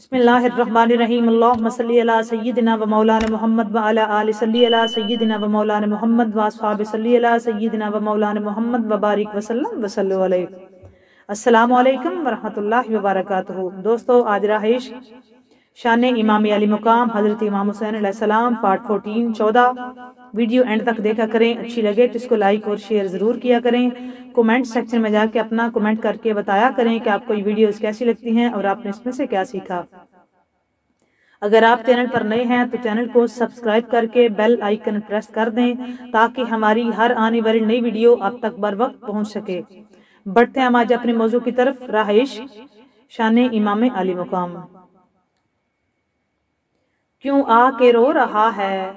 بسم اللہ الرحمن الرحیم اللہم صلی علی سیدنا و مولانا محمد و علی آل صلی علی سیدنا و مولانا محمد و اصحاب صلی علی سیدنا و مولانا محمد و بارک وسلم وصلو علیہ۔ السلام علیکم ورحمۃ اللہ وبرکاتہ۔ دوستو، آج رہائش شان امام علی مقام حضرت امام حسین علیہ السلام پارٹ 14 ویڈیو اینڈ تک دیکھا کریں۔ اچھی لگے تو اس کو لائک اور شیئر ضرور کیا کریں۔ کومنٹ سیکشن میں جا کے اپنا کومنٹ کر کے بتایا کریں کہ آپ کو یہ ویڈیوز کیسی لگتی ہیں اور آپ نے اس میں سے کیا سیکھا۔ اگر آپ چینل پر نئے ہیں تو چینل کو سبسکرائب کر کے بیل آئیکن پریس کر دیں تاکہ ہماری ہر آنے والی نئی ویڈیو آپ تک بر وقت پہنچ سکے۔ بڑھتے ہیں ہم آج اپنے موضوع کی طرف، رہائش شان امام علی مقام۔ کیوں آ کے رو رہا ہے،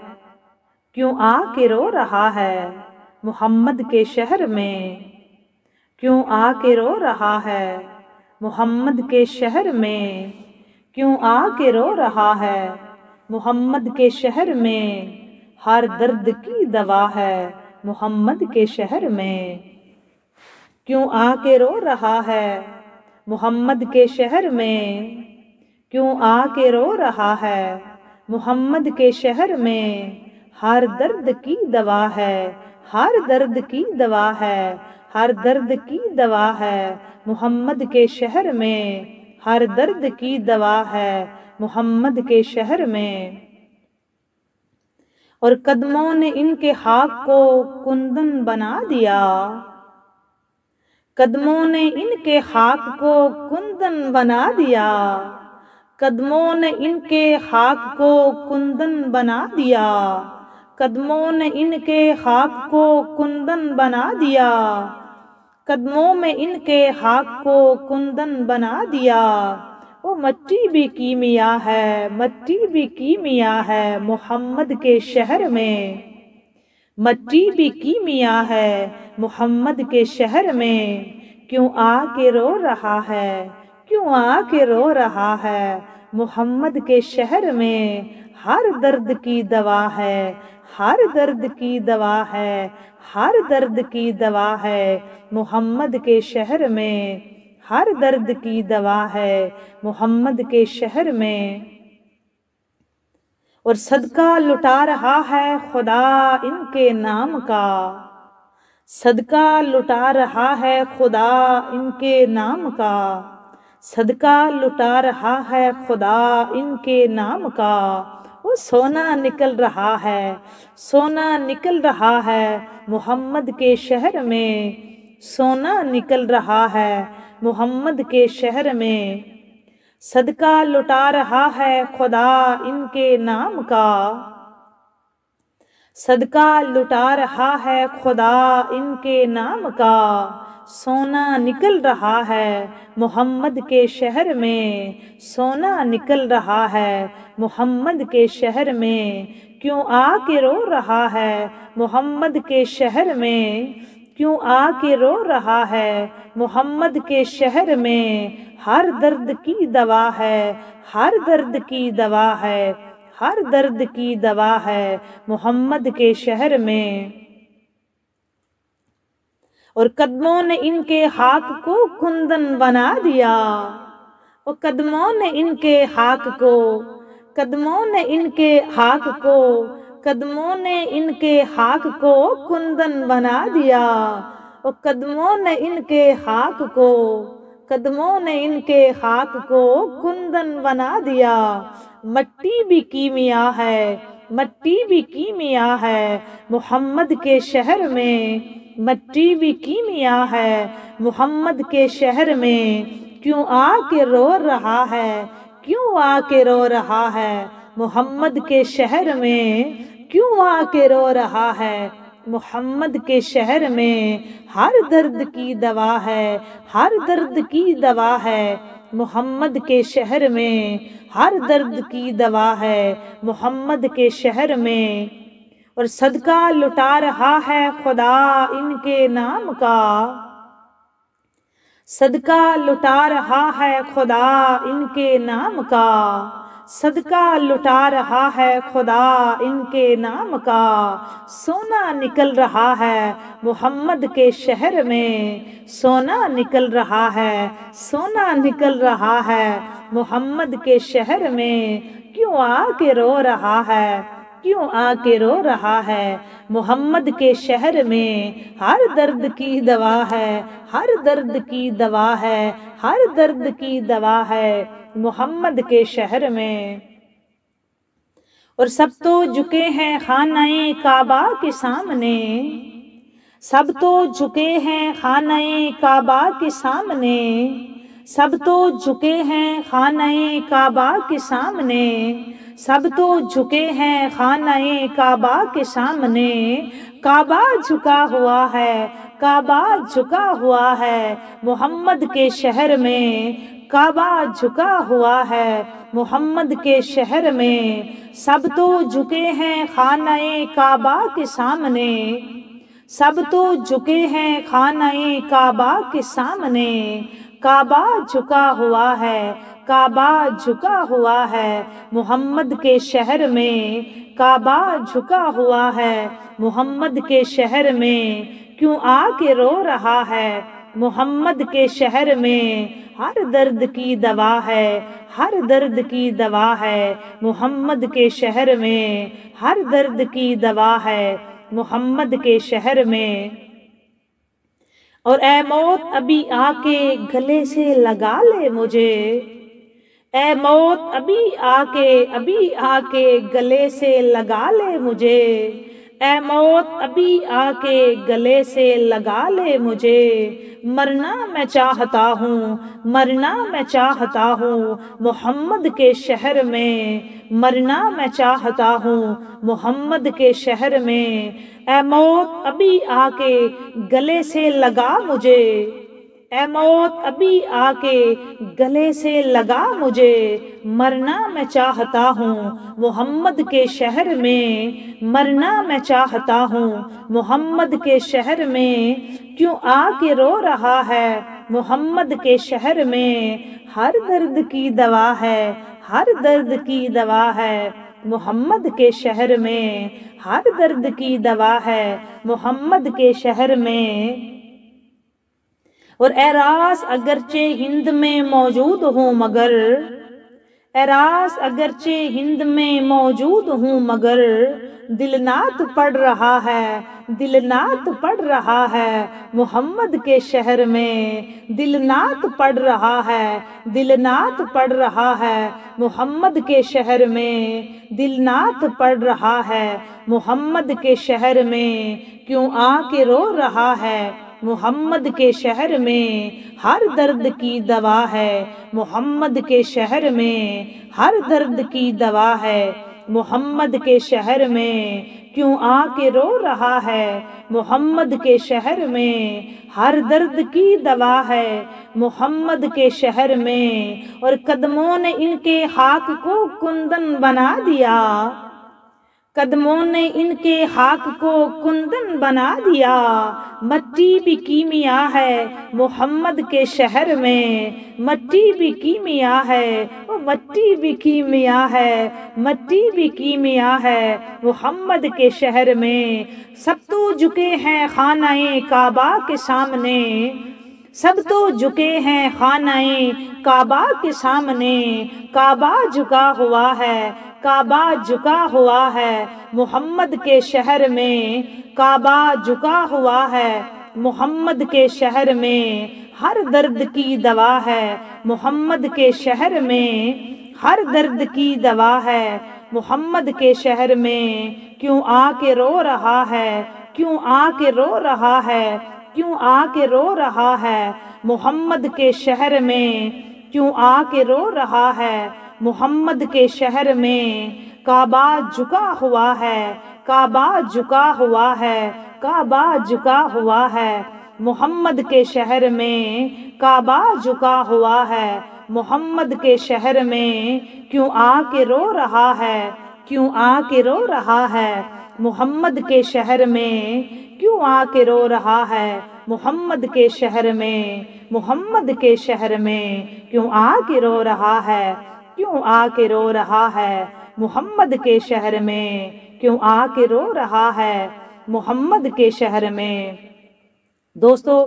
کیوں آ کے رو رہا ہے محمد کے شہر میں، کیوں آ کے رو رہا ہے محمد کے شہر میں، کیوں آ کے رو رہا ہے محمد کے شہر میں، ہر درد کی دوا ہے محمد کے شہر میں، کیوں آ کے رو رہا ہے محمد کے شہر میں، کیوں آ کے رو رہا ہے محمد کے شہر میں، ہر درد کی دوا ہے، ہر درد کی دوا ہے، ہر درد کی دوا ہے محمد کے شہر میں، ہر درد کی دوا ہے محمد کے شہر میں۔ اور قدموں نے ان کے خاک کو کندن بنا دیا، قدموں نے ان کے خاک کو کندن بنا دیا، قدموں نے ان کے خاک کو کندن بنا دیا، قدموں نے ان کے خاک کو کندن بنا دیا، قدموں میں ان کے خاک کو کندن بنا دیا۔ وہ مٹی بھی کیمیا ہے، مٹی بھی کیمیا ہے محمد کے شہر میں، مٹی بھی کیمیا ہے محمد کے شہر میں، کیوں آ کے رو رہا ہے، کیوں آ کے رو رہا ہے محمد کے شہر میں، ہر درد کی دوا ہے، ہر درد کی دوا ہے، ہر درد کی دوا ہے محمد کے شہر میں، ہر درد کی دوا ہے محمد کے شہر میں۔ اور صدقہ لٹا رہا ہے خدا ان کے نام کا، صدقہ لٹا رہا ہے خدا ان کے نام کا، صدقہ لٹا رہا ہے خدا ان کے نام کا۔ وہ سونا نکل رہا ہے، سونا نکل رہا ہے محمد کے شہر میں، سونا نکل رہا ہے محمد کے شہر میں، صدقہ لٹا رہا ہے خدا ان کے نام کا، صدقہ لٹا رہا ہے خدا ان کے نام کا، سونا نکل رہا ہے محمد کے شہر میں، سونا نکل رہا ہے محمد کے شہر میں، کیوں آ کے رو رہا ہے محمد کے شہر میں، کیوں آ کے رو رہا ہے محمد کے شہر میں، ہر درد کی دوا ہے، ہر درد کی دوا ہے، ہر درد کی دوا ہے محمد کے شہر میں۔ اور قدموں نے ان کے خاک کو کندن بنا دیا، اور قدموں نے ان کے خاک کو، قدموں نے ان کے خاک کو، قدموں نے ان کے خاک کو کندن بنا دیا، اور قدموں نے ان کے خاک کو، قدموں نے ان کے خاک کو کندن بنا دیا۔ مٹی بھی کیمیا ہے، مٹی بھی کیمیا ہے محمد کے شہر میں، مٹی بھی کیمیا ہے محمد کے شہر میں، کیوں آ کے رو رہا ہے، کیوں آ کے رو رہا ہے محمد کے شہر میں، کیوں آ کے رو رہا ہے محمد کے شہر میں، ہر درد کی دوا ہے، ہر درد کی دوا ہے محمد کے شہر میں، ہر درد کی دوا ہے محمد کے شہر میں۔ اور صدقہ لٹا رہا ہے خدا ان کے نام کا، صدقہ لٹا رہا ہے خدا ان کے نام کا، صدقہ لٹا رہا ہے خدا ان کے نام کا، سونا نکل رہا ہے محمد کے شہر میں، سونا نکل رہا ہے، سونا نکل رہا ہے محمد کے شہر میں، کیوں آ کے رو رہا ہے، کیوں آ کے رو رہا ہے محمد کے شہر میں، ہر درد کی دوا ہے، ہر درد کی دوا ہے، ہر درد کی دوا ہے محمد کے شہر میں۔ اور سب تو جھکے ہیں خانہ کعبہ کے سامنے، سب تو جھکے ہیں خانہ کعبہ کے سامنے، سب تو جھکے ہیں خانہ کعبہ کے سامنے، سب تو جھکے ہیں خانہ کعبہ کے سامنے، کعبہ جھکا ہوا ہے، کعبہ جھکا ہوا ہے محمد کے شہر میں، کعبہ جھکا ہوا ہے محمد کے شہر میں، سب تو جھکے ہیں خانہ کعبہ کے سامنے، سب تو جھکے ہیں خانہ کعبہ کے سامنے، کعبہ جھکا ہوا ہے، کعبہ جھکا ہوا ہے محمد کے شہر میں، کعبہ جھکا ہوا ہے محمد کے شہر میں، کیوں آ کے رو رہا ہے محمد کے شہر میں، ہر درد کی دوا ہے، ہر درد کی دوا ہے محمد کے شہر میں، ہر درد کی دوا ہے محمد کے شہر میں۔ اور اے موت ابھی آ کے گلے سے لگا لے مجھے، اے موت ابھی آ کے گلے سے لگا لے مجھے، اے موت ابھی آ کے گلے سے لگا لے مجھے، مرنا میں چاہتا ہوں، مرنا میں چاہتا ہوں محمد کے شہر میں، مرنا میں چاہتا ہوں محمد کے شہر میں، اے موت ابھی آ کے گلے سے لگا مجھے، اے موت ابھی آ کے گلے سے لگا مجھے، مرنا میں چاہتا ہوں محمد کے شہر میں، مرنا میں چاہتا ہوں محمد کے شہر میں، کیوں آ کے رو رہا ہے محمد کے شہر میں، ہر درد کی دوا ہے، ہر درد کی دوا ہے محمد کے شہر میں، ہر درد کی دوا ہے محمد کے شہر میں۔ اور اے راز اگرچہ ہند میں موجود ہوں مگر، اے راز اگرچہ ہند میں موجود ہوں مگر، دل نعت پڑھ رہا ہے، دل نعت پڑھ رہا ہے محمد کے شہر میں، دل نعت پڑھ رہا ہے، دل نعت پڑھ رہا ہے محمد کے شہر میں، دل نعت پڑھ رہا ہے محمد کے شہر میں، کیوں آ کے رو رہا ہے محمد کے شہر میں، ہر درد کی دوا ہے محمد کے شہر میں، ہر درد کی دوا ہے محمد کے شہر میں، کیوں آ کے رو رہا ہے محمد کے شہر میں، ہر درد کی دوا ہے محمد کے شہر میں۔ اور قدموں نے ان کے خاک کو کندن بنا دیا، قدموں نے ان کے خاک کو کندن بنا دیا، مٹی بھی کیمیا ہے محمد کے شہر میں، مٹی بھی کیمیا ہے، وہ مٹی بھی کیمیا ہے، مٹی بھی کیمیا ہے محمد کے شہر میں، سب تو جھکے ہیں خانہ کعبہ کے سامنے، سب تو جھکے ہیں خانہ کعبہ کے سامنے، کعبہ جھکا ہوا ہے، کعبہ جھکا ہوا ہے محمد کے شہر میں، کعبہ جھکا ہوا ہے محمد کے شہر میں، ہر درد کی دوا ہے محمد کے شہر میں، ہر درد کی دوا ہے محمد کے شہر میں، کیوں آ کے رو رہا ہے، کیوں آ کے رو رہا ہے، کیوں آ کے رو رہا ہے محمد کے شہر میں، کیوں آ کے رو رہا ہے محمد کے شہر میں، کعبہ جھکا ہوا ہے، کعبہ جھکا ہوا ہے، کعبہ جھکا ہوا ہے محمد کے شہر میں، کعبہ جھکا ہوا ہے محمد کے شہر میں، کیوں آ کے رو رہا ہے، کیوں آ کے رو رہا ہے محمد کے شہر میں، کیوں آ کے رو رہا ہے محمد کے شہر میں، محمد کے شہر میں، کیوں آ کے رو رہا ہے کیوں آ کے رو رہا ہے محمد کے شہر میں، کیوں آ کے رو رہا ہے محمد کے شہر میں۔ دوستو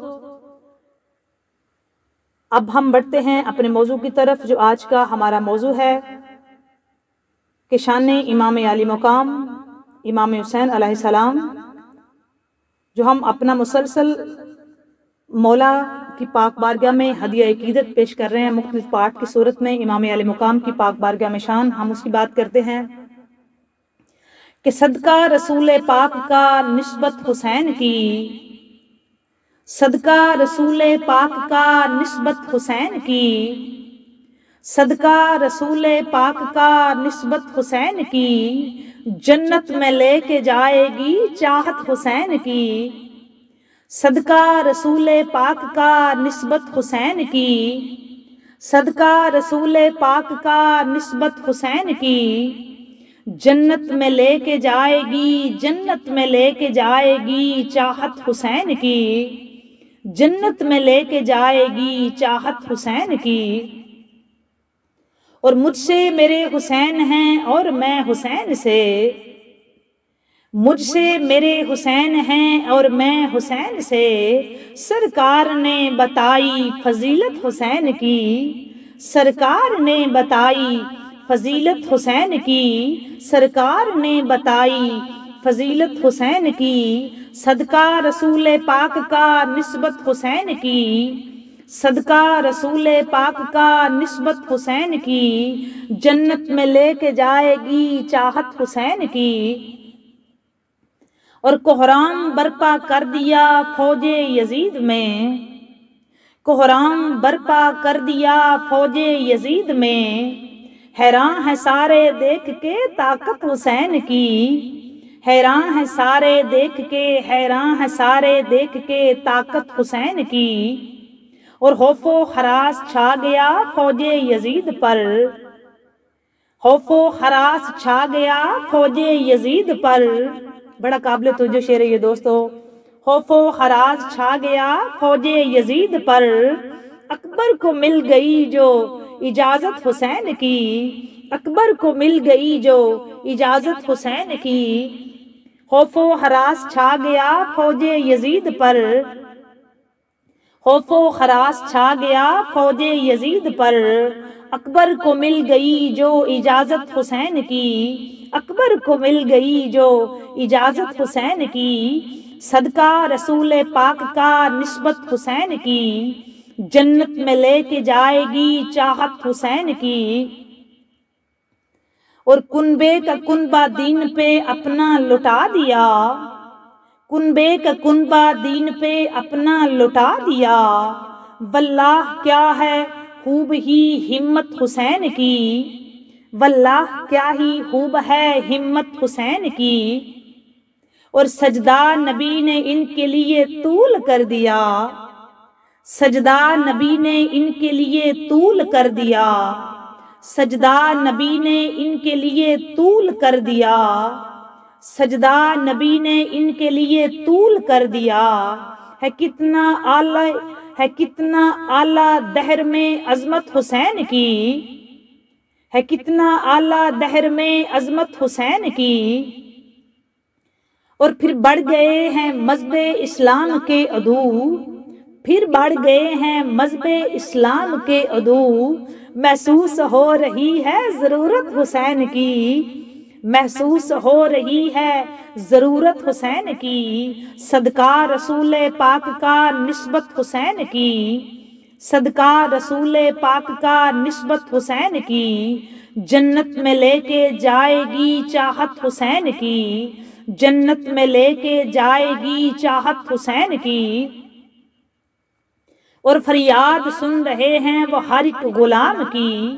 اب ہم بڑھتے ہیں اپنے موضوع کی طرف، جو آج کا ہمارا موضوع ہے کہ شان امام علی مقام امام حسین علیہ السلام، جو ہم اپنا مسلسل مولا کی پاک بارگاہ میں ہدیہ عقیدت پیش کر رہے ہیں مختلف پارٹ کی صورت میں۔ امام علی مقام کی پاک بارگاہ میں شان، ہم اس کی بات کرتے ہیں کہ صدقہ رسول پاک کا نسبت حسین کی، صدقہ رسول پاک کا نسبت حسین کی، صدقہ رسول پاک کا نسبت حسین کی، جنت میں لے کے جائے گی چاہت حسین کی، صدقہ رسول پاک کا نسبت حسین کی، صدقہ رسول پاک کا نسبت حسین کی، جنت میں لے کے جائے گی، جنت میں لے کے جائے گی چاہت حسین کی، جنت میں لے کے جائے گی چاہت حسین کی۔ اور مجھ سے میرے حسین ہیں اور میں حسین سے، مجھ سے میرے حسین ہیں اور میں حسین سے، سرکار نے بتائی فضیلت حسین کی، سرکار نے بتائی فضیلت حسین کی، سرکار نے بتائی فضیلت حسین کی، صدقہ رسول پاک کا نسبت حسین کی، صدقہ رسول پاک کا نسبت حسین کی، جنت میں لے کے جائے گی چاہت حسین کی۔ اور کوہرام برپا کر دیا فوج یزید میں، کوہرام برپا کر دیا فوج یزید میں، حیران ہیں سارے دیکھ کے طاقت حسین کی، حیران ہیں سارے دیکھ کے، حیران ہیں سارے دیکھ کے طاقت حسین کی۔ اور خوف و ہراس چھا گیا فوج یزید پر، خوف و ہراس چھا گیا فوج یزید پر، بڑا قابل توجہ شعر ہے یہ دوستو۔ خوف و ہراس چھا گیا فوج یزید پر، اکبر کو مل گئی جو اجازت حسین کی، اکبر کو مل گئی جو اجازت حسین کی۔ خوف و ہراس چھا گیا فوج یزید پر، خوف و ہراس چھا گیا فوج یزید پر، اکبر کو مل گئی جو اجازت حسین کی، اکبر کو مل گئی جو اجازت حسین کی، صدقہ رسول پاک کا نسبت حسین کی، جنت میں لے کے جائے گی چاہت حسین کی۔ اور کنبے کا کنبہ دین پہ اپنا لٹا دیا، کنبے کا کنبہ دین پہ اپنا لٹا دیا، واللہ کیا ہے خوب ہی ہمت حسین کی، واللہ کیا ہی خوب ہے ہمت حسین کی۔ اور سجدہ نبی نے ان کے لیے طول کر دیا، سجدہ نبی نے ان کے لیے طول کر دیا، سجدہ نبی نے ان کے لیے طول کر دیا، سجدہ نبی نے ان کے لیے طول کر دیا۔ ہے کتنا اعلی، ہے کتنا اعلیٰ دہر میں عظمت حسین کی، ہے کتنا اعلیٰ دہر میں عظمت حسین کی۔ اور پھر بڑھ گئے ہیں مذہب اسلام کے عدو، پھر بڑھ گئے ہیں مذہب اسلام کے عدو، محسوس ہو رہی ہے ضرورت حسین کی، محسوس ہو رہی ہے ضرورت حسین کی، صدقہ رسول پاک کا نسبت حسین کی، صدقہ رسول پاک کا نسبت حسین کی، جنت میں لے کے جائے گی چاہت حسین کی، جنت میں لے کے جائے گی چاہت حسین کی۔ اور فریاد سن رہے ہیں وہ ہر ایک غلام کی،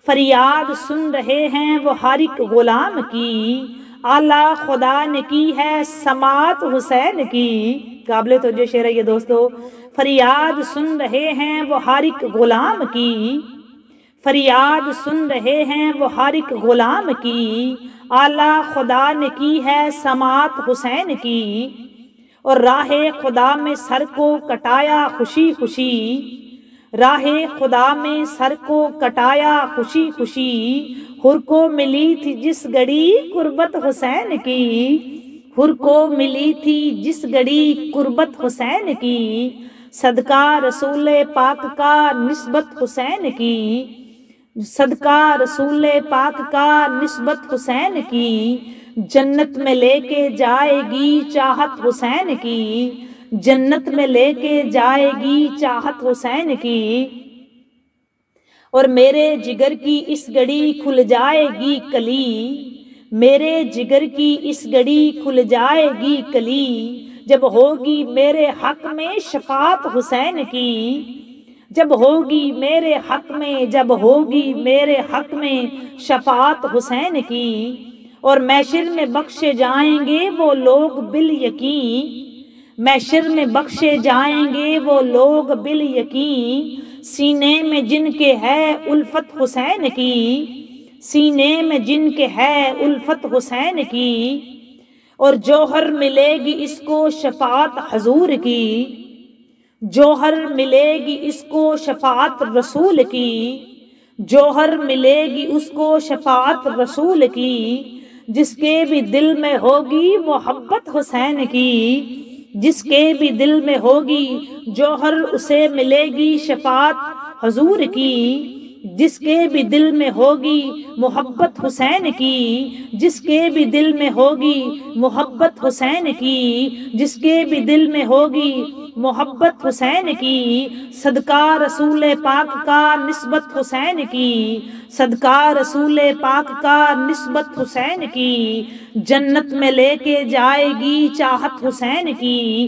فریاد سن رہے ہیں وہ ہر ایک غلام کی، اعلیٰ خدا نے کی ہے سماعت حسین کی۔ قابل توجہ شعر ہے یہ دوستو۔ فریاد سن رہے ہیں وہ ہر ایک غلام کی، فریاد سن رہے ہیں وہ ہر ایک غلام کی، اعلیٰ خدا نے کی ہے سماعت حسین کی۔ اور راہ خدا میں سر کو کٹایا خوشی خوشی، راہ خدا میں سر کو کٹایا خوشی خوشی، حر کو ملی تھی جس گھڑی قربت حسین کی، حر کو ملی تھی جس گھڑی قربت حسین کی، صدقہ رسول پاک کا نسبت حسین کی، صدقہ رسول پاک کا نسبت حسین کی، جنت میں لے کے جائے گی چاہت حسین کی، جنت میں لے کے جائے گی چاہت حسین کی، اور میرے جگر کی اس گھڑی کھل جائے گی کلی، میرے جگر کی اس گھڑی کھل جائے گی کلی، جب ہوگی میرے حق میں شفاعت حسین کی، جب ہوگی میرے حق میں، جب ہوگی میرے حق میں شفاعت حسین کی، اور محشر میں بخشے جائیں گے وہ لوگ بالیقین، محشر میں بخشے جائیں گے وہ لوگ بالیقین، سینے میں جن کے ہے الفت حسین کی، سینے میں جن کے ہے الفت حسین کی، اور جوہر ملے گی اس کو شفاعت حضور کی، جوہر ملے گی اس کو شفاعت رسول کی، جوہر ملے گی اس کو شفاعت رسول کی، جس کے بھی دل میں ہوگی محبت حسین کی، جس کے بھی دل میں ہوگی جوہر اسے ملے گی شفاعت حضور کی، جس کے بھی دل میں ہوگی محبت حسین کی، جس کے بھی دل میں ہوگی محبت حسین کی، جس کے بھی دل میں ہوگی محبت حسین کی، صدقہ رسول پاک کا نسبت حسین کی، صدقہ رسول پاک کا نسبت حسین کی، جنت میں لے کے جائے گی چاہت حسین کی،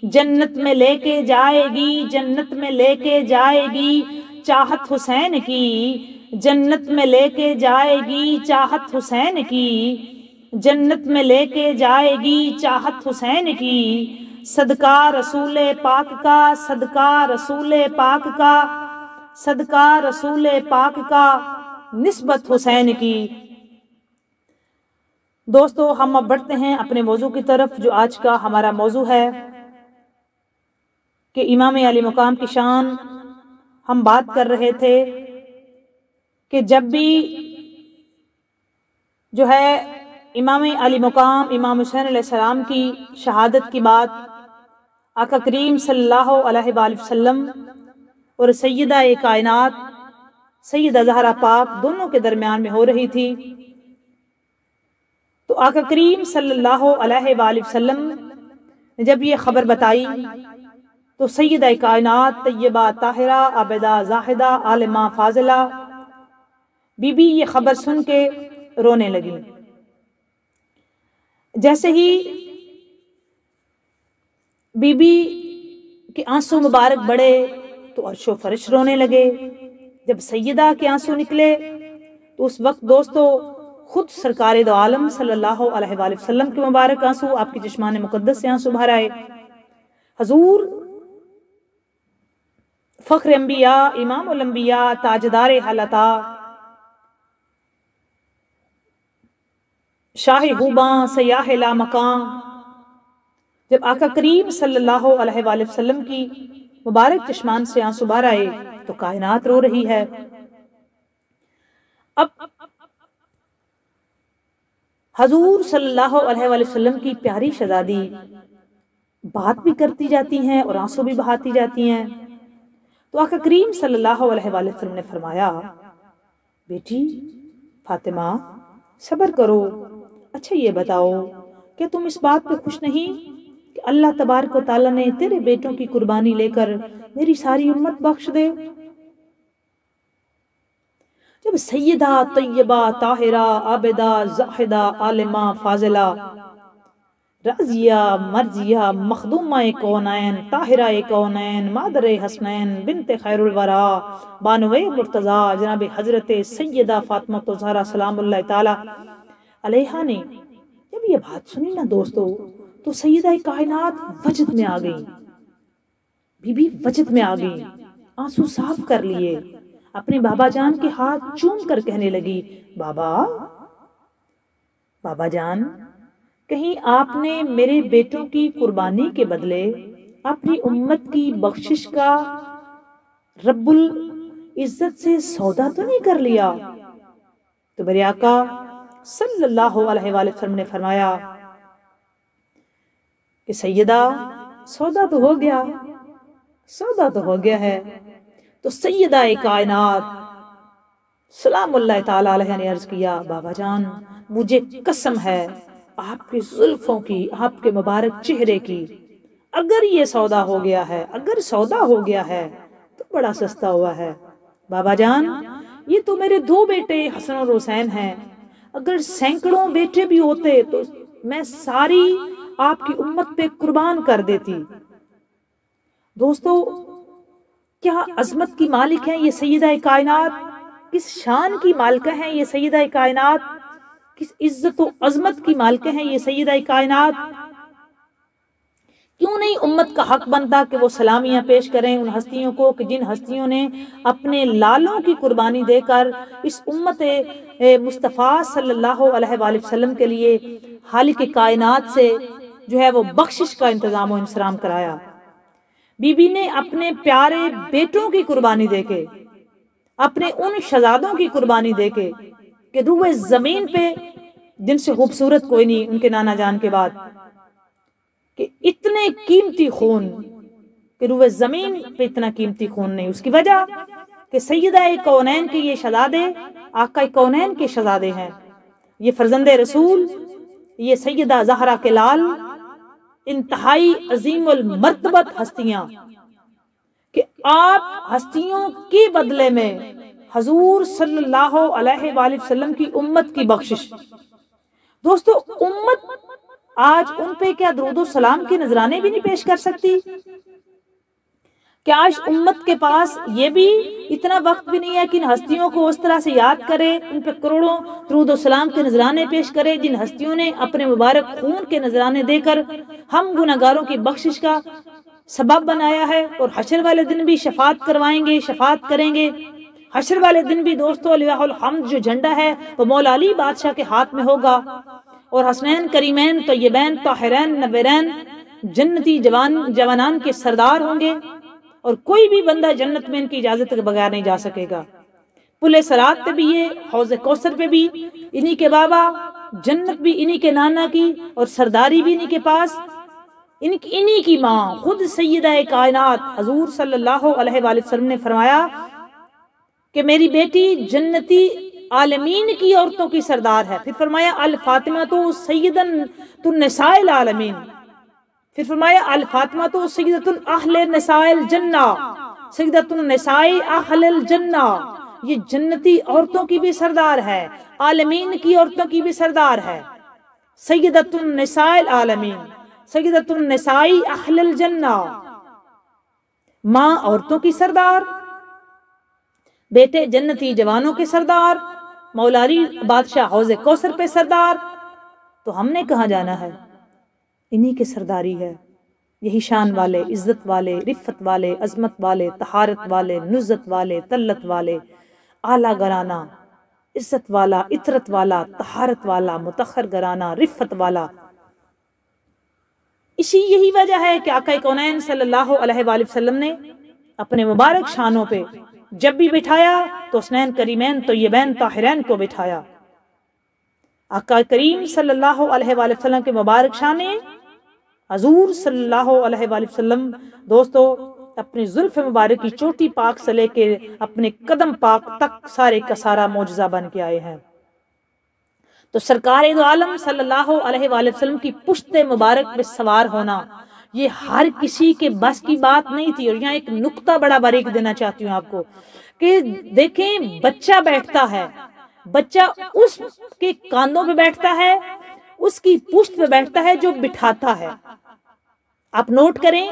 جنت میں لے کے جائے گی، جنت میں لے کے جائے گی چاہت حسین کی، جنت میں لے کے جائے گی چاہت حسین کی، جنت میں لے کے جائے گی چاہت حسین کی، صدقہ رسول پاک کا، صدقہ رسول پاک کا، صدقہ رسول پاک کا نسبت حسین کی۔ دوستو ہم اب بڑھتے ہیں اپنے موضوع کی طرف، جو آج کا ہمارا موضوع ہے کہ امام علی مقام کی شان۔ ہم بات کر رہے تھے کہ جب بھی جو ہے امام علی مقام امام حسین علیہ السلام کی شہادت کی بات آقا کریم صلی اللہ علیہ وآلہ وسلم اور سیدہ کائنات سیدہ زہرا پاک دونوں کے درمیان میں ہو رہی تھی، تو آقا کریم صلی اللہ علیہ وآلہ وسلم نے جب یہ خبر بتائی تو سیدہ کائنات طیبہ طاہرہ عابدہ زاہدہ عالمہ فاضلہ بی بی یہ خبر سن کے رونے لگی۔ جیسے ہی بی بی کے آنسو مبارک بڑھے تو عرش و فرش رونے لگے۔ جب سیدہ کے آنسو نکلے تو اس وقت دوستو خود سرکار دو عالم صلی اللہ علیہ وآلہ وسلم کے مبارک آنسو، آپ کی چشمان مقدس سے آنسو بھر آئے۔ حضور فخر انبیاء، امام الانبیاء، تاجدار حلتا، شاہ خوباں، سیاح لامکاں، جب آقا کریم صلی اللہ علیہ وآلہ وسلم کی مبارک چشمان سے آنسو بہر آئے تو کائنات رو رہی ہے۔ اب حضور صلی اللہ علیہ وآلہ وسلم کی پیاری شہزادی بات بھی کرتی جاتی ہیں اور آنسو بھی بہاتی جاتی ہیں، تو آقا کریم صلی اللہ علیہ وآلہ وسلم نے فرمایا، بیٹی فاطمہ صبر کرو، اچھا یہ بتاؤ کہ تم اس بات پہ خوش نہیں کہ اللہ تبارک و تعالیٰ نے تیرے بیٹوں کی قربانی لے کر میری ساری امت بخش دے؟ جب سیدہ طیبہ طاہرہ عابدہ زاہدہ عالمہ فاضلہ رضیہ مرضیہ مخدومہ کونین طاہرہ کونین مادر حسنین بنت خیر الورا بانو مرتضیٰ جناب حضرت سیدہ فاطمہ الزہرا سلام اللہ تعالی علیہا نے جب یہ بات سنی نا دوستو تو سیدہ کائنات وجد میں آ گئی، بی بی وجد میں آ گئی، آنسو صاف کر لیے، اپنے بابا جان کے ہاتھ چوم کر کہنے لگی، بابا جان کہیں آپ نے میرے بیٹوں کی قربانی کے بدلے اپنی امت کی بخشش کا رب العزت سے سودا تو نہیں کر لیا؟ تو میرے آقا صلی اللہ علیہ وآلہ وسلم نے فرمایا کہ سیدہ سودا تو ہو گیا، سودا تو ہو گیا ہے۔ تو سیدہ کائنات سلام اللہ تعالی علیہ نے عرض کیا بابا جان مجھے قسم ہے آپ کی زلفوں کی، آپ کے مبارک چہرے کی، اگر یہ سودا ہو گیا ہے، اگر سودا ہو گیا ہے تو بڑا سستا ہوا ہے۔ بابا جان یہ تو میرے 2 بیٹے حسن اور حسین ہیں، اگر سینکڑوں بیٹے بھی ہوتے تو میں ساری آپ کی امت پہ قربان کر دیتی۔ دوستو کیا عظمت کی مالک ہیں یہ سیدہ کائنات، کس شان کی مالکہ ہیں یہ سیدہ کائنات، کس عزت و عظمت کی مالکہ ہیں یہ سیدہ کائنات۔ کیوں نہیں امت کا حق بنتا کہ وہ سلامیاں پیش کریں ان ہستیوں کو کہ جن ہستیوں نے اپنے لالوں کی قربانی دے کر اس امت مصطفیٰ صلی اللہ علیہ وآلہ وسلم کے لیے خالق کائنات سے جو ہے وہ بخشش کا انتظام و انصرام کرایا۔ بی بی نے اپنے پیارے بیٹوں کی قربانی دے کے، اپنے ان شہزادوں کی قربانی دے کے کہ روئے زمین پہ جن سے خوبصورت کوئی نہیں ان کے نانا جان کے بعد، کہ اتنے قیمتی خون کہ روئے زمین پہ اتنا قیمتی خون نہیں، اس کی وجہ کہ سیدہ کونین کے یہ شہزادے آقا کونین کے شہزادے ہیں، یہ فرزند رسول، یہ سیدہ زہرا کے لال، انتہائی عظیم المرتبت ہستیاں، کہ آپ ہستیوں کے بدلے میں حضور صلی اللہ علیہ وآلہ وسلم کی امت کی بخشش۔ دوستو امت آج ان پہ کیا درود و سلام کے نذرانے بھی نہیں پیش کر سکتی؟ کیا آج امت کے پاس یہ بھی اتنا وقت بھی نہیں ہے کہ ان ہستیوں کو اس طرح سے یاد کرے، ان پہ کروڑوں درود و سلام کے نذرانے پیش کرے جن ہستیوں نے اپنے مبارک خون کے نذرانے دے کر ہم گناہگاروں کی بخشش کا سبب بنایا ہے، اور حشر والے دن بھی شفاعت کروائیں گے، شفاعت کریں گے۔ حشر والے دن بھی دوستو لواء الحمد جو جھنڈا ہے وہ مولا علی بادشاہ کے ہاتھ میں ہوگا، اور حسنین کریمین طیبین طاہرین نبیرین جنتی جوانان کے سردار ہوں گے، اور کوئی بھی بندہ جنت میں ان کی اجازت کے بغیر نہیں جا سکے گا۔ پل صراط پہ بھی یہ، حوض کوثر پہ بھی انہی کے بابا، جنت بھی انہی کے نانا کی، اور سرداری بھی انہی کے پاس، انہی کی ماں خود سیدہ کائنات حضور صلی اللہ علیہ وآلہ وسلم نے فرمایا کہ میری بیٹی جنتی عالمین کی عورتوں کی سردار ہے۔ پھر فرمایا الفاطمہ تو سیدن النساء العالمین، پھر فرمایا الفاطمہ تو سیدۃ اہل نساء الجنہ، سیدۃ النساء اہل الجنہ، یہ جنتی عورتوں کی بھی سردار ہے، عالمین کی عورتوں کی بھی سردار ہے، سیدۃ النساء العالمین، سیدۃ النساء اہل الجنہ، ماں عورتوں کی سردار، بیٹے جنتی جوانوں کے سردار، مولا علی بادشاہ حوض کوثر پہ سردار۔ تو ہم نے کہاں جانا ہے؟ انہی کے سرداری ہے۔ یہی شان والے، عزت والے، رفت والے، عظمت والے، طہارت والے، نزت والے، طلت والے، اعلیٰ گرانہ، عزت والا، عطرت والا، طہارت والا، متخر گرانہ، رفت والا۔ یہی وجہ ہے کہ آقا کونین صلی اللہ علیہ وآلہ وسلم نے اپنے مبارک شانوں پہ جب بھی بٹھایا تو حسنین کریمین طیبین طاہرین کو بٹھایا۔ آقا کریم صلی اللہ علیہ وآلہ وسلم کے مبارک شانے حضور صلی اللہ علیہ وآلہ وسلم دوستو اپنی زلف مبارک کی چوٹی پاک سے لے کے اپنے قدم پاک تک سارے کا سارا معجزہ بن کے آئے ہیں۔ تو سرکار دو عالم صلی اللہ علیہ وآلہ وسلم کی پشت مبارک پہ سوار ہونا یہ ہر کسی کے بس کی بات نہیں تھی۔ اور یہاں ایک نقطہ بڑا باریک دینا چاہتی ہوں آپ کو کہ دیکھیں بچہ بیٹھتا ہے، بچہ اس کے کاندھوں پہ بیٹھتا ہے، اس کی پشت پہ بیٹھتا ہے جو بٹھاتا ہے۔ آپ نوٹ کریں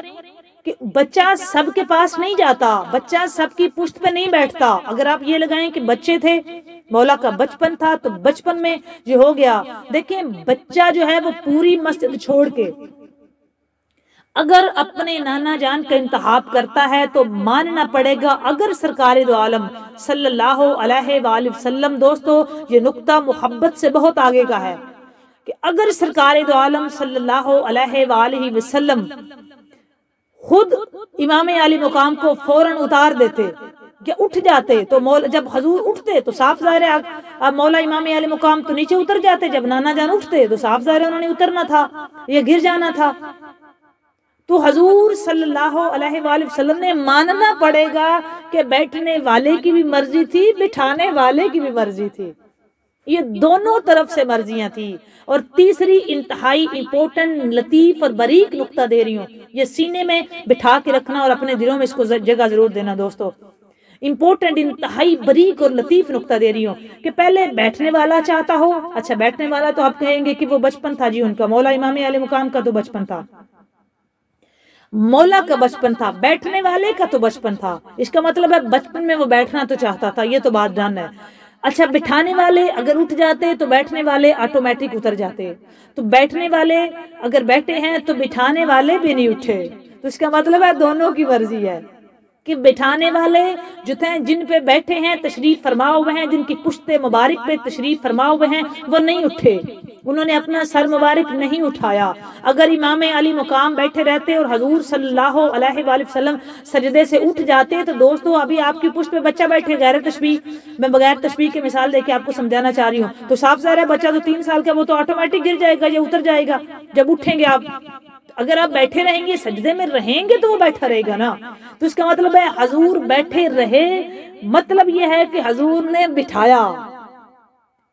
کہ بچہ سب کے پاس نہیں جاتا، بچہ سب کی پشت پہ نہیں بیٹھتا۔ اگر آپ یہ لگائیں کہ بچے تھے، مولا کا بچپن تھا تو بچپن میں جو ہو گیا، دیکھیں بچہ جو ہے وہ پوری مسجد چھوڑ کے اگر اپنے نانا جان کا انتخاب کرتا ہے تو ماننا پڑے گا۔ اگر سرکار دو عالم صلی اللہ علیہ وآلہ وسلم دوستو یہ نقطہ محبت سے بہت آگے کا ہے کہ اگر سرکار دو عالم صلی اللہ علیہ وآلہ وسلم خود امام علی مقام کو فوراً اتار دیتے کہ اٹھ جاتے، تو جب حضور اٹھتے تو صاف ظاہر ہے اب مولا امام علی مقام تو نیچے اتر جاتے، جب نانا جان اٹھتے تو صاف ظاہر ہے انہوں نے اترنا تھا، یہ گر جانا تھا۔ تو حضور صلی اللہ علیہ وآلہ وسلم نے ماننا پڑے گا کہ بیٹھنے والے کی بھی مرضی تھی، بٹھانے والے کی بھی مرضی تھی، یہ دونوں طرف سے مرضیاں تھیں۔ اور تیسری انتہائی امپورٹنٹ، لطیف اور باریک نقطہ دے رہی ہوں، یہ سینے میں بٹھا کے رکھنا اور اپنے دلوں میں اس کو جگہ ضرور دینا دوستو۔ امپورٹنٹ، انتہائی باریک اور لطیف نقطہ دے رہی ہوں کہ پہلے بیٹھنے والا چاہتا ہو، اچھا بیٹھنے والا تو آپ کہیں گے کہ وہ بچپن تھا، جی ان کا مولا امام علی مقام کا تو بچپن تھا، مولا کا بچپن تھا، بیٹھنے والے کا تو بچپن تھا، اس کا مطلب ہے بچپن میں وہ بیٹھنا تو چاہتا تھا، یہ تو بات ڈن ہے۔ اچھا بٹھانے والے اگر اٹھ جاتے تو بیٹھنے والے آٹومیٹک اتر جاتے، تو بیٹھنے والے اگر بیٹھے ہیں تو بٹھانے والے بھی نہیں اٹھے، تو اس کا مطلب ہے دونوں کی مرضی ہے کہ بٹھانے والے جو تھے، جن پہ بیٹھے ہیں تشریف فرما ہوئے ہیں، جن کی پشت مبارک پہ تشریف فرما ہوئے ہیں، وہ نہیں اٹھے، انہوں نے اپنا سر مبارک نہیں اٹھایا۔ اگر امام علی مقام بیٹھے رہتے اور حضور صلی اللہ علیہ وآلہ وسلم سجدے سے اٹھ جاتے تو دوستو ابھی آپ کی پشت پہ بچہ بیٹھے، غیر تشبیہ، میں بغیر تشبیہ کے مثال دے کے آپ کو سمجھانا چاہ رہی ہوں، تو صاف ظاہر ہے بچہ تو 3 سال کا، وہ تو آٹومیٹک گر جائے گا یا اتر جائے گا جب اٹھیں گے آپ۔ اگر آپ بیٹھے رہیں گے، سجدے میں رہیں گے تو وہ بیٹھا رہے گا نا، تو اس کا مطلب ہے حضور بیٹھے رہے، مطلب یہ ہے کہ حضور نے بٹھایا۔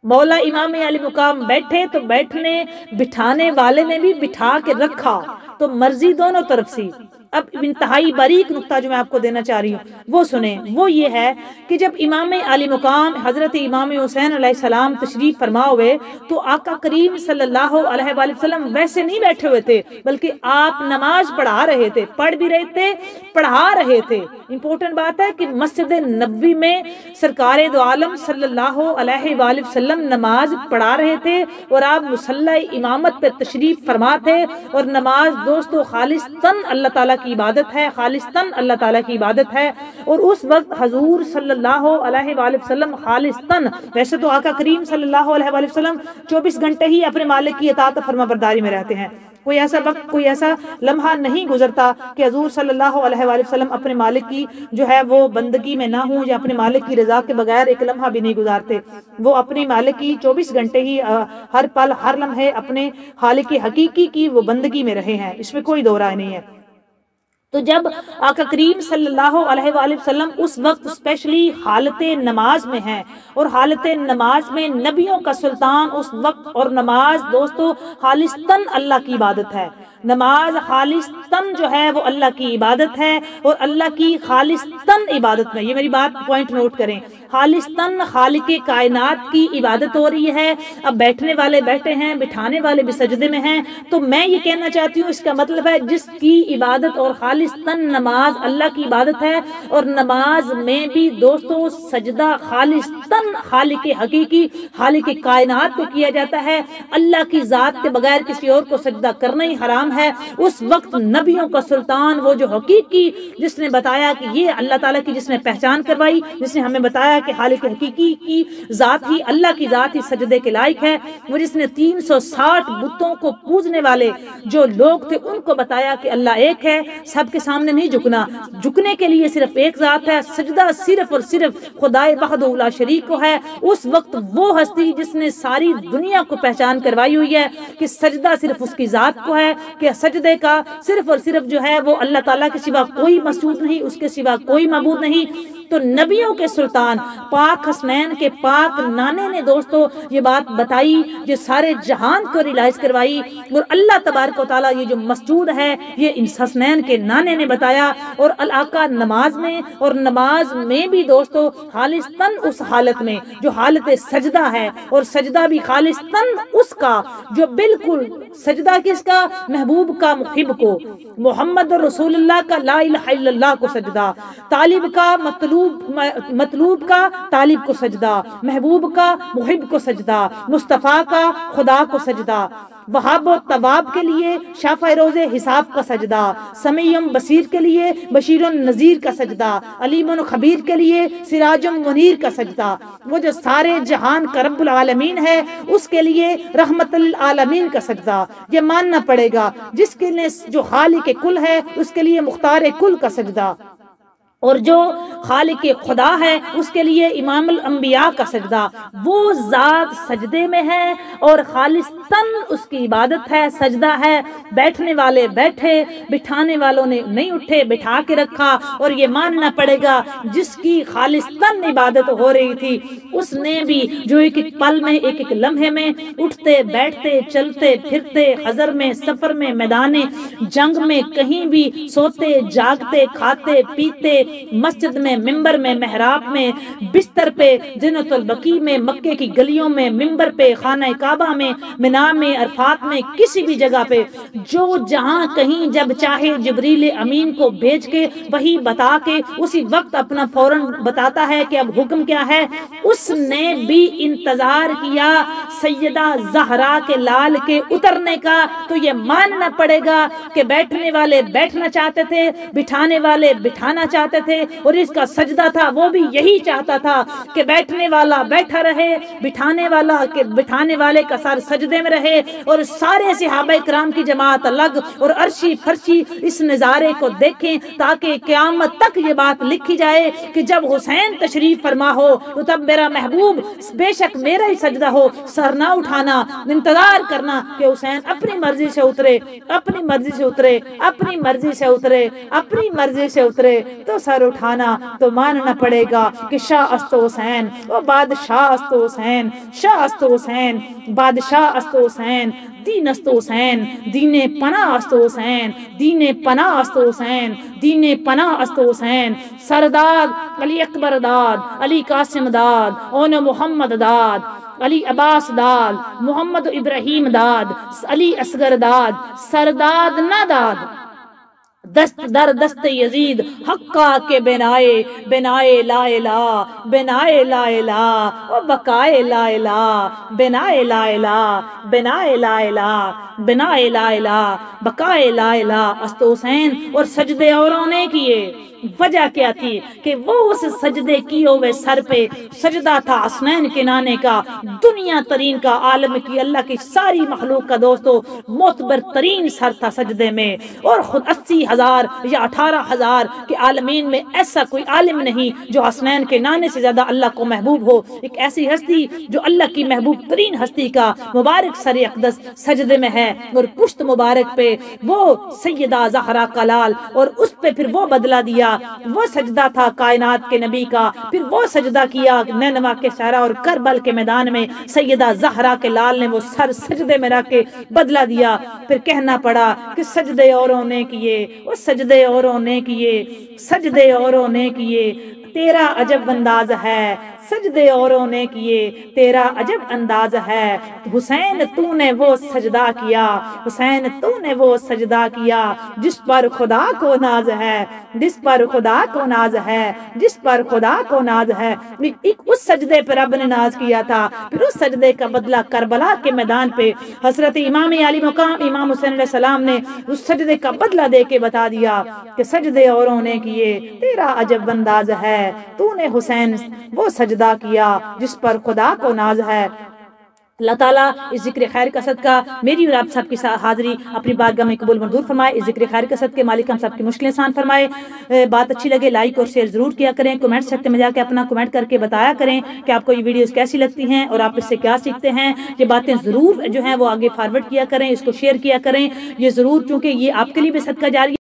مولا امام علی مقام بیٹھے تو بیٹھنے بٹھانے والے نے بھی بٹھا کے رکھا، تو مرضی دونوں طرف سی۔ اب انتہائی باریک نقطہ جو میں آپ کو دینا چاہ رہی ہوں وہ سنیں، وہ یہ ہے کہ جب امام علی مقام حضرت امام حسین علیہ السلام تشریف فرما ہوئے تو آقا کریم صلی اللہ علیہ وآلہ وسلم ویسے نہیں بیٹھے ہوئے تھے، بلکہ آپ نماز پڑھا رہے تھے، پڑھ بھی رہے تھے، پڑھا رہے تھے۔ امپورٹنٹ بات ہے کہ مسجد نبوی میں سرکار دو عالم صلی اللہ علیہ وآلہ وسلم نماز پڑھا رہے تھے اور آپ مصلی امامت پہ تشریف فرما تھے، اور نماز دوستو خالصتاً اللہ تعالیٰ کی عبادت ہے، خالصتاً اللہ تعالیٰ کی عبادت ہے۔ اور اس وقت حضور صلی اللہ علیہ وآلہ وسلم خالصتاً، ویسے تو آقا کریم صلی اللہ علیہ وآلہ وسلم 24 گھنٹے ہی اپنے مالک کی اطاعت و فرما برداری میں رہتے ہیں، کوئی ایسا وقت، کوئی ایسا لمحہ نہیں گزرتا کہ حضور صلی اللہ علیہ وآلہ وسلم اپنے مالک کی جو ہے وہ بندگی میں نہ ہوں، یا اپنے مالک کی رضا کے بغیر ایک لمحہ بھی نہیں گزارتے۔ وہ اپنے مالک کی 24 گھنٹے ہی ہر پل ہر لمحے اپنے خالق حقیقی کی وہ بندگی میں رہے ہیں، اس میں کوئی دو رائے نہیں ہے۔ تو جب آقا کریم صلی اللہ علیہ وآلہ وسلم اس وقت اسپیشلی حالت نماز میں ہیں، اور حالت نماز میں نبیوں کا سلطان اس وقت، اور نماز دوستو خالصتاً اللہ کی عبادت ہے، نماز خالصتاً جو ہے وہ اللہ کی عبادت ہے، اور اللہ کی خالصتاً عبادت میں، یہ میری بات پوائنٹ نوٹ کریں، خالصتاً خالق کائنات کی عبادت ہو رہی ہے۔ اب بیٹھنے والے بیٹھے ہیں، بٹھانے والے بھی سجدے میں ہیں، تو میں یہ کہنا چاہتی ہوں اس کا مطلب ہے جس کی عبادت اور خالصتاً نماز اللہ کی عبادت ہے، اور نماز میں بھی دوستو سجدہ خالصتاً خالق حقیقی خالق کائنات کو کیا جاتا ہے، اللہ کی ذات کے بغیر کسی اور کو سجدہ کرنا ہی حرام ہے۔ اس وقت نبیوں کا سلطان، وہ جو حقیقی جس نے بتایا کہ یہ اللہ تعالیٰ کی، جس نے پہچان کروائی، جس نے ہمیں بتایا کہ خالق حقیقی کی ذات ہی، اللہ کی ذات ہی سجدے کے لائق ہے، وہ جس نے 360 بتوں کو پوجنے والے جو لوگ تھے ان کو بتایا کہ اللہ ایک ہے، سب کے سامنے نہیں جھکنا، جھکنے کے لیے صرف ایک ذات ہے، سجدہ صرف اور صرف خدائے وحدہ لا شریک کو ہے۔ اس وقت وہ ہستی جس نے ساری دنیا کو پہچان کروائی ہوئی ہے کہ سجدہ صرف اس کی ذات کو ہے، کہ سجدے کا صرف اور صرف جو ہے وہ اللہ تعالیٰ کے سوا کوئی مسعود نہیں، اس کے سوا کوئی معبود نہیں۔ تو نبیوں کے سلطان پاک حسنین کے پاک نانے نے دوستو یہ بات بتائی، یہ سارے جہان کو ریلائز کروائی، اور اللہ تبارک و تعالیٰ یہ جو مسجود ہے یہ ان حسنین کے نانے نے بتایا۔ اور آقا نماز میں، اور نماز میں بھی دوستو خالصتاً اس حالت میں جو حالت سجدہ ہے، اور سجدہ بھی خالصتاً اس کا جو بالکل سجدہ کس کا، محبوب کا، محب کو، محمد رسول اللہ کا، لا الہ الا اللہ کو سجدہ، طالب کا، مطلوب مطلوب کا طالب کو سجدہ، محبوب کا محب کو سجدہ، مصطفیٰ کا خدا کو سجدہ، وہاب و طواب کے لیے شافع روز حساب کا سجدہ، سمیع بصیر کے لیے بشیر نذیر کا سجدہ، علیم خبیر کے لیے سراج منیر کا سجدہ، وہ جو سارے جہان کا رب العالمین ہے اس کے لیے رحمت للعالمین کا سجدہ، یہ ماننا پڑے گا، جس کے لیے جو خالق کل ہے اس کے لیے مختار کل کا سجدہ، اور جو خالق خدا ہے اس کے لیے امام الانبیاء کا سجدہ، وہ ذات سجدے میں ہے اور خالصتاً اس کی عبادت ہے، سجدہ ہے، بیٹھنے والے بیٹھے، بٹھانے والوں نے نہیں اٹھے بٹھا کے رکھا، اور یہ ماننا پڑے گا جس کی خالصتاً عبادت ہو رہی تھی اس نے بھی جو ایک ایک پل میں ایک ایک لمحے میں اٹھتے بیٹھتے چلتے پھرتے حضر میں سفر میں میدان جنگ میں کہیں بھی سوتے جاگتے کھاتے پیتے مسجد میں ممبر میں محراب میں بستر پہ جنت البقیع میں مکے کی گلیوں میں ممبر پہ خانہ کعبہ میں منا میں عرفات میں کسی بھی جگہ پہ جو جہاں کہیں جب چاہے جبریل امین کو بھیج کے وہی بتا کے اسی وقت اپنا فوراً بتاتا ہے کہ اب حکم کیا ہے، اس نے بھی انتظار کیا سیدہ زہرا کے لال کے اترنے کا، تو یہ ماننا پڑے گا کہ بیٹھنے والے بیٹھنا چاہتے تھے، بٹھانے والے بٹھانا چاہتے تھے، اور اس کا سجدہ تھا وہ بھی یہی چاہتا تھا کہ بیٹھنے والا بیٹھا رہے، بٹھانے والے کا سر سجدے میں رہے، اور سارے صحابہ کرام کی جماعت الگ اور عرشی فرشی اس نظارے کو دیکھیں، تاکہ قیامت تک یہ بات لکھی جائے کہ جب حسین تشریف فرما ہو تو تب میرا محبوب بے شک میرا ہی سجدہ ہو، سر نہ اٹھانا، انتظار کرنا کہ حسین اپنی مرضی سے اترے، اپنی مرضی سے اترے، اپنی مرضی سے اترے، اپنی مرضی سے اترے تو سر اٹھانا، تو ماننا پڑے گا کہ شاہ است حسین وہ بادشاہ است حسین، شاہ است حسین بادشاہ است حسین، دین است حسین، دین پناہ است حسین، دین پناہ است حسین، دین پناہ است حسین، سرداد علی اکبر داد، علی قاسم داد، اون محمد داد، علی عباس داد، محمد ابراہیم داد، علی اصغر داد، سرداد نہ داد، دست در دست یزید حقا کے بنائے لا الہ، بنائے لا الہ و بقائے لا الہ، بنائے لا الہ، بنائے لا الہ، بنائے لا الہ، بقائے لا الہ است حسین۔ اور سجدے اوروں نے کیے، وجہ کیا تھی کہ وہ اس سجدے کیے ہوئے سر پہ سجدہ تھا حسنین کنانے کا، دنیا ترین کا، عالم کی اللہ کی ساری مخلوق کا دوستو معتبر ترین سر تھا سجدے میں، اور خود 80,000 یا 18,000 کے عالمین میں ایسا کوئی عالم نہیں جو حسنین کے نانے سے زیادہ اللہ کو محبوب ہو، ایک ایسی ہستی جو اللہ کی محبوب ترین ہستی کا مبارک سر اقدس سجدے میں ہے، اور پشت مبارک پہ وہ سیدہ زہرا کا لال، اور اس پہ پھر وہ بدلہ دیا، وہ سجدہ تھا کائنات کے نبی کا، پھر وہ سجدہ کیا نینوا کے صحرا اور کربل کے میدان میں سیدہ زہرا کے لال نے وہ سر سجدے میں رکھ کے بدلہ دیا، پھر کہنا پڑا کہ سجدے اوروں نے کیے، وہ سجدے اوروں نے کیے، سجدے اوروں نے کیے، تیرا عجب انداز ہے، سجدے اوروں نے کیے، تیرا عجب انداز ہے، حسین تو نے وہ سجدہ کیا، حسین تو نے وہ سجدہ کیا جس پر خدا کو ناز ہے، جس پر خدا کو ناز ہے، جس پر خدا کو ناز ہے۔ ایک اس سجدے پر رب نے ناز کیا تھا، پھر اس سجدے کا بدلہ کربلا کے میدان پہ حضرت امام علی مقام امام حسین علیہ السلام نے اس سجدے کا بدلہ دے کے بتا دیا کہ سجدے اوروں نے کیے، تیرا عجب انداز ہے، تو نے حسین وہ سجدہ کیا جس پر خدا کو ناز ہے۔ اللہ تعالیٰ اس ذکر خیر کا صدقہ میری اور آپ سب کی حاضری اپنی بارگاہ میں قبول منظور فرمائے، اس ذکر خیر کا صدقہ مالک ہم سب کی مشکلیں آسان فرمائے۔ بات اچھی لگے لائک اور شیئر ضرور کیا کریں، کمنٹ سیکشن میں جا کے اپنا کمنٹ کر کے بتایا کریں کہ آپ کو یہ ویڈیوز کیسی لگتی ہیں اور آپ اس سے کیا سیکھتے ہیں۔ یہ باتیں ضرور جو ہیں وہ آگے فارورڈ کیا کریں، اس کو شیئر کیا کریں، یہ ضرور، چونکہ یہ آپ کے لیے بھی صدقہ جاری